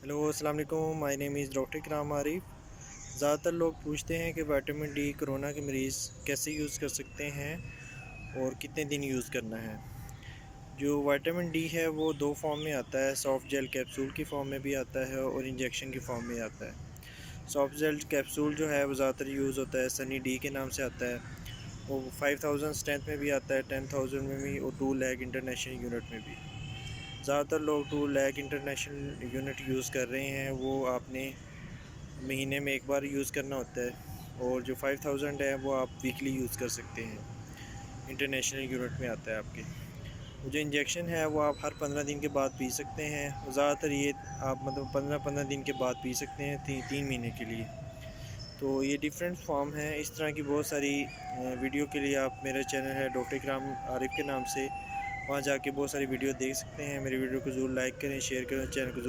Hello अस्सलाम वालेकुम। My name is doctor इकराम आरिफ। ज़्यादातर लोग पूछते हैं कि विटामिन डी कोरोना के मरीज़ कैसे यूज़ कर सकते हैं और कितने दिन यूज़ करना है। जो विटामिन डी है वो दो फॉर्म में आता है, सॉफ्ट जेल कैप्सूल की फॉर्म में भी आता है और इंजेक्शन की फॉर्म में आता है। सॉफ्ट जेल कैप्सूल जो है वो ज़्यादातर यूज़ होता है, सनी डी के नाम से आता है। वो 5000 स्ट्रेंथ में भी आता है, 10,000 में भी और 2 लाख इंटरनेशनल यूनिट में भी। ज़्यादातर लोग 2 लाख इंटरनेशनल यूनिट यूज़ कर रहे हैं। वो आपने महीने में एक बार यूज़ करना होता है और जो 5000 है वो आप वीकली यूज़ कर सकते हैं, इंटरनेशनल यूनिट में आता है आपके। वो जो इंजेक्शन है वो आप हर 15 दिन के बाद पी सकते हैं। ज़्यादातर ये आप मतलब 15-15 दिन के बाद पी सकते हैं, 3 महीने के लिए। तो ये डिफरेंट फॉर्म है। इस तरह की बहुत सारी वीडियो के लिए आप मेरा चैनल है डॉक्टर इकराम आरिफ के नाम से, वहाँ जाके बहुत सारी वीडियो देख सकते हैं। मेरी वीडियो को ज़रूर लाइक करें, शेयर करें, चैनल को